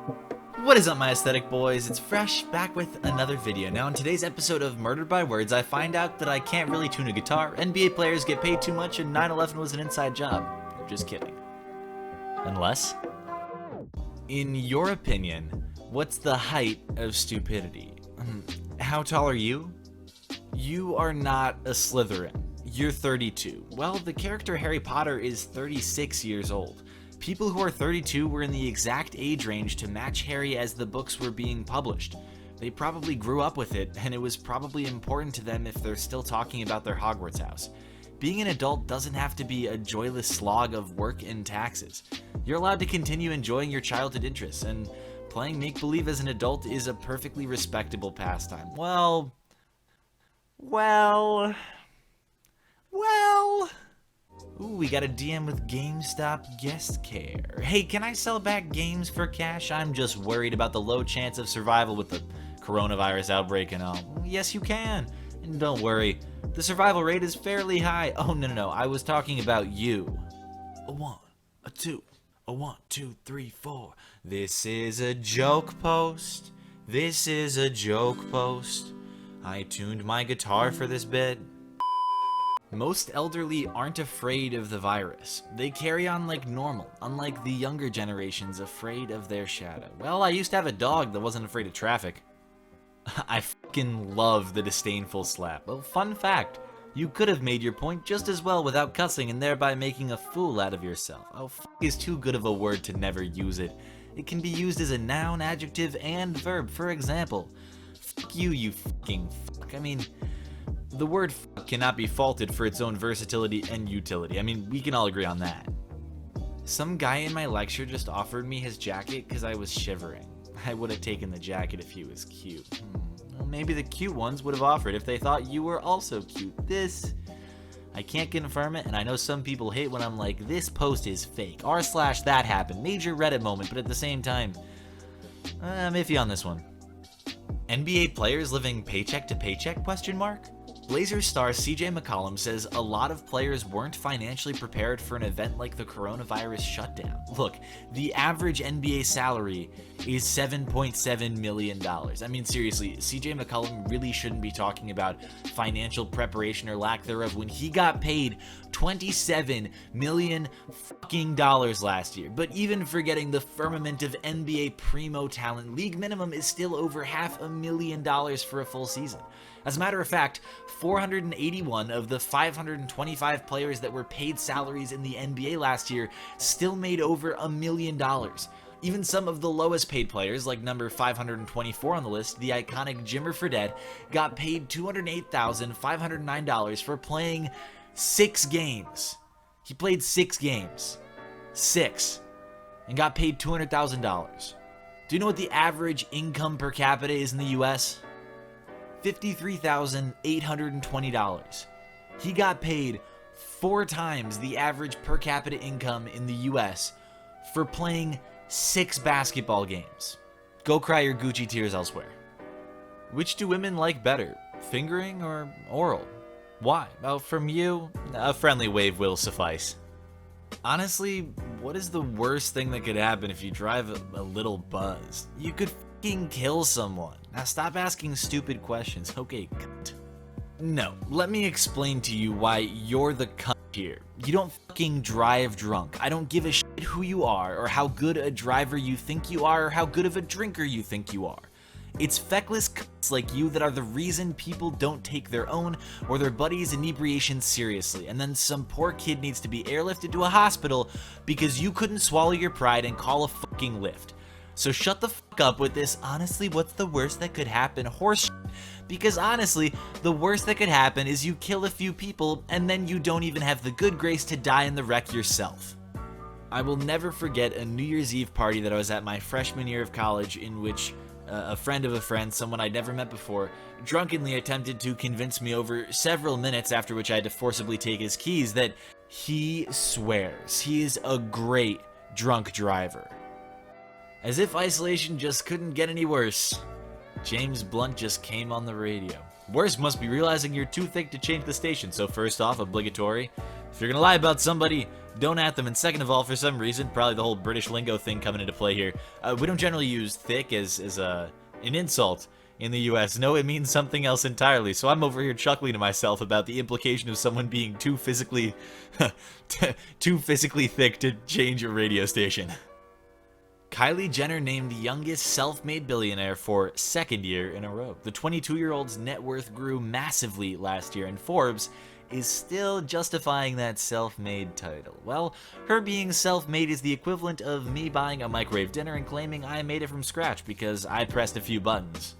What is up, my aesthetic boys? It's Fresh, back with another video. Now in today's episode of Murdered by Words, I find out that I can't really tune a guitar, NBA players get paid too much, and 9/11 was an inside job. Just kidding. Unless? In your opinion, what's the height of stupidity? How tall are you? You are not a Slytherin. You're 32. Well, the character Harry Potter is 36 years old. People who are 32 were in the exact age range to match Harry as the books were being published. They probably grew up with it, and it was probably important to them if they're still talking about their Hogwarts house. Being an adult doesn't have to be a joyless slog of work and taxes. You're allowed to continue enjoying your childhood interests, and playing make-believe as an adult is a perfectly respectable pastime. Well... Ooh, we got a DM with GameStop guest care. Hey, can I sell back games for cash? I'm just worried about the low chance of survival with the coronavirus outbreak and all. Yes, you can. And don't worry, the survival rate is fairly high. Oh, no, I was talking about you. A 1, a 2, a 1, 2, 3, 4. This is a joke post. This is a joke post. I tuned my guitar for this bit. Most elderly aren't afraid of the virus. They carry on like normal, unlike the younger generations afraid of their shadow. Well, I used to have a dog that wasn't afraid of traffic. I fucking love the disdainful slap. Well, fun fact, you could have made your point just as well without cussing and thereby making a fool out of yourself. Oh, fuck is too good of a word to never use it. It can be used as a noun, adjective, and verb. For example, fuck you, you fucking fuck. I mean... the word fuck cannot be faulted for its own versatility and utility. I mean, we can all agree on that. Some guy in my lecture just offered me his jacket because I was shivering. I would have taken the jacket if he was cute. Well, maybe the cute ones would have offered if they thought you were also cute. I can't confirm it, and I know some people hate when I'm like, this post is fake. r/that happened. Major Reddit moment, but at the same time, I'm iffy on this one. NBA players living paycheck to paycheck, question mark? Blazers star CJ McCollum says a lot of players weren't financially prepared for an event like the coronavirus shutdown. Look, the average NBA salary is $7.7 million. I mean, seriously, CJ McCollum really shouldn't be talking about financial preparation or lack thereof when he got paid $27 million fucking dollars last year. But even forgetting the firmament of NBA primo talent, league minimum is still over $500,000 for a full season. As a matter of fact, 481 of the 525 players that were paid salaries in the NBA last year still made over $1 million. Even some of the lowest paid players, like number 524 on the list, the iconic Jimmer Fredette, got paid $208,509 for playing 6 games. He played 6 games. 6. And got paid $200,000. Do you know what the average income per capita is in the US? $53,820. He got paid 4 times the average per capita income in the US for playing 6 basketball games. Go cry your Gucci tears elsewhere. Which do women like better, fingering or oral? Why? Well, from you, a friendly wave will suffice. Honestly, what is the worst thing that could happen if you drive a little buzzed? You could fucking kill someone. Now stop asking stupid questions. Okay, cunt. No, let me explain to you why you're the cunt here. You don't fucking drive drunk. I don't give a shit who you are, or how good a driver you think you are, or how good of a drinker you think you are. It's feckless cunts like you that are the reason people don't take their own or their buddies' inebriation seriously, and then some poor kid needs to be airlifted to a hospital because you couldn't swallow your pride and call a fucking lift. So shut the fuck up with this, honestly, what's the worst that could happen horse shit? Because honestly, the worst that could happen is you kill a few people and then you don't even have the good grace to die in the wreck yourself. I will never forget a New Year's Eve party that I was at my freshman year of college in which a friend of a friend, someone I'd never met before, drunkenly attempted to convince me over several minutes, after which I had to forcibly take his keys, that he swears he is a great drunk driver. As if isolation just couldn't get any worse, James Blunt just came on the radio. Worse must be realizing you're too thick to change the station, so first off, obligatory, if you're gonna lie about somebody, Don't at them. And second of all, for some reason, probably the whole British lingo thing coming into play here, we don't generally use thick as an insult in the US. No, it means something else entirely. So I'm over here chuckling to myself about the implication of someone being too physically thick to change a radio station. Kylie Jenner named youngest self-made billionaire for second year in a row. The 22-year-old's net worth grew massively last year, and Forbes is still justifying that self-made title. Well, her being self-made is the equivalent of me buying a microwave dinner and claiming I made it from scratch because I pressed a few buttons.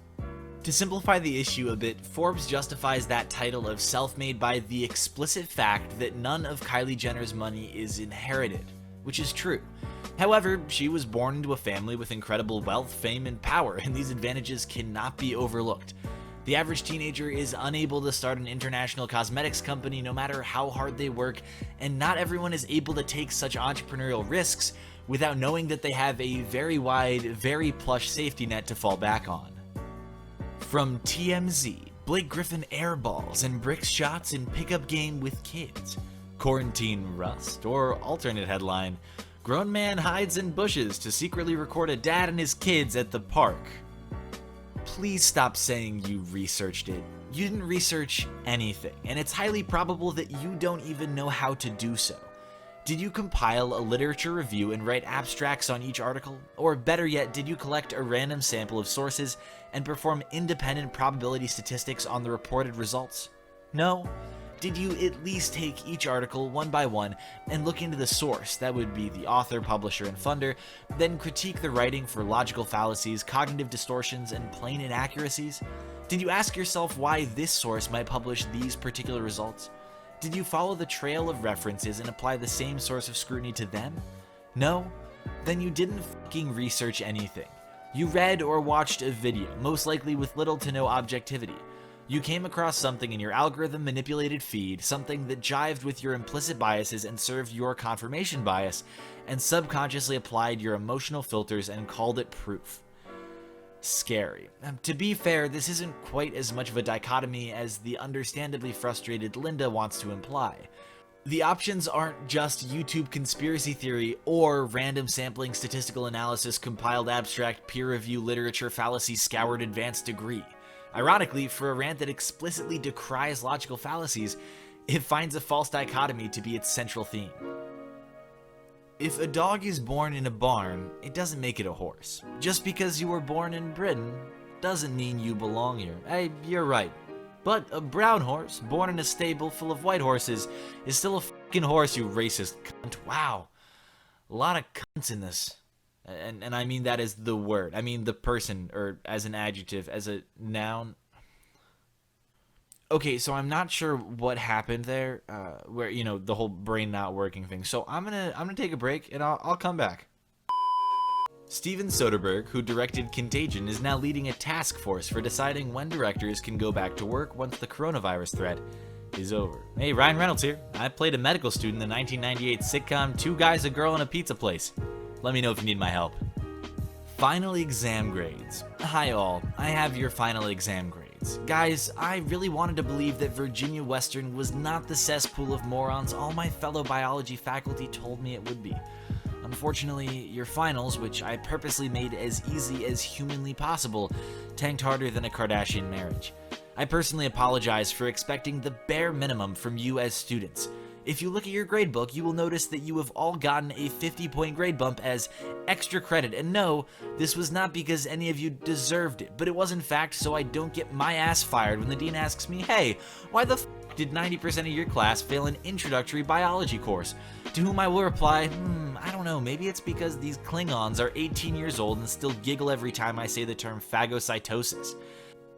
To simplify the issue a bit, Forbes justifies that title of self-made by the explicit fact that none of Kylie Jenner's money is inherited, which is true. However, she was born into a family with incredible wealth, fame, and power, and these advantages cannot be overlooked. The average teenager is unable to start an international cosmetics company no matter how hard they work, and not everyone is able to take such entrepreneurial risks without knowing that they have a very wide, very plush safety net to fall back on. From TMZ, Blake Griffin airballs and bricks shots in pickup game with kids. Quarantine rust, or alternate headline, grown man hides in bushes to secretly record a dad and his kids at the park. Please stop saying you researched it. You didn't research anything, and it's highly probable that you don't even know how to do so. Did you compile a literature review and write abstracts on each article? Or better yet, did you collect a random sample of sources and perform independent probability statistics on the reported results? No? Did you at least take each article one by one and look into the source, that would be the author, publisher, and funder, then critique the writing for logical fallacies, cognitive distortions, and plain inaccuracies? Did you ask yourself why this source might publish these particular results? Did you follow the trail of references and apply the same source of scrutiny to them? No? Then you didn't fucking research anything. You read or watched a video, most likely with little to no objectivity. You came across something in your algorithm-manipulated feed, something that jived with your implicit biases and served your confirmation bias, and subconsciously applied your emotional filters and called it proof. Scary. To be fair, this isn't quite as much of a dichotomy as the understandably frustrated Linda wants to imply. The options aren't just YouTube conspiracy theory or random sampling statistical analysis compiled abstract peer review literature fallacy scoured advanced degree. Ironically, for a rant that explicitly decries logical fallacies, it finds a false dichotomy to be its central theme. If a dog is born in a barn, it doesn't make it a horse. Just because you were born in Britain doesn't mean you belong here. Hey, you're right. But a brown horse, born in a stable full of white horses, is still a fucking horse, you racist cunt. Wow. A lot of cunts in this. And I mean that as the word. I mean the person, or as an adjective, as a noun. Okay, so I'm not sure what happened there, where, you know, the whole brain not working thing. So I'm gonna take a break, and I'll come back. Steven Soderbergh, who directed Contagion, is now leading a task force for deciding when directors can go back to work once the coronavirus threat is over. Hey, Ryan Reynolds here. I played a medical student in the 1998 sitcom Two Guys, a Girl, and a Pizza Place. Let me know if you need my help. Final exam grades. Hi all, I have your final exam grades. Guys, I really wanted to believe that Virginia Western was not the cesspool of morons all my fellow biology faculty told me it would be. Unfortunately, your finals, which I purposely made as easy as humanly possible, tanked harder than a Kardashian marriage. I personally apologize for expecting the bare minimum from you as students. If you look at your gradebook, you will notice that you have all gotten a 50-point grade bump as extra credit. And no, this was not because any of you deserved it, but it was in fact so I don't get my ass fired when the dean asks me, hey, why the f did 90% of your class fail an introductory biology course? To whom I will reply, I don't know, maybe it's because these Klingons are 18 years old and still giggle every time I say the term phagocytosis.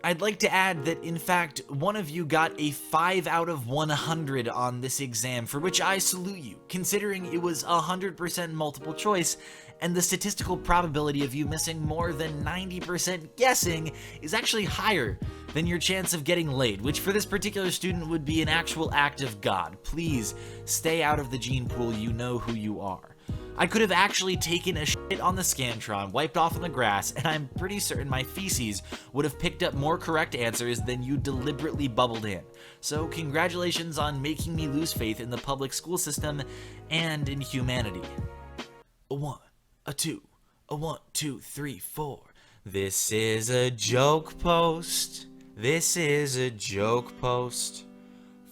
I'd like to add that, in fact, one of you got a 5 out of 100 on this exam, for which I salute you, considering it was 100% multiple choice, and the statistical probability of you missing more than 90% guessing is actually higher than your chance of getting laid, which for this particular student would be an actual act of God. Please, stay out of the gene pool, you know who you are. I could have actually taken a shit on the Scantron, wiped off on the grass, and I'm pretty certain my feces would have picked up more correct answers than you deliberately bubbled in. So congratulations on making me lose faith in the public school system and in humanity. A 1, a 2, a 1, 2, 3, 4. This is a joke post. This is a joke post.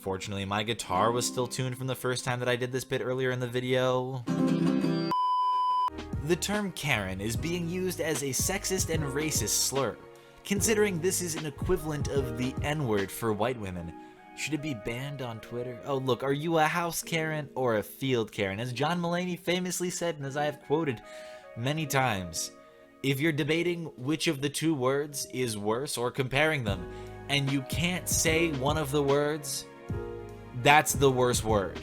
Fortunately, my guitar was still tuned from the first time that I did this bit earlier in the video. The term Karen is being used as a sexist and racist slur. Considering this is an equivalent of the N-word for white women, should it be banned on Twitter? Oh look, are you a house Karen or a field Karen? As John Mulaney famously said, and as I have quoted many times, if you're debating which of the two words is worse or comparing them, and you can't say one of the words, that's the worst word.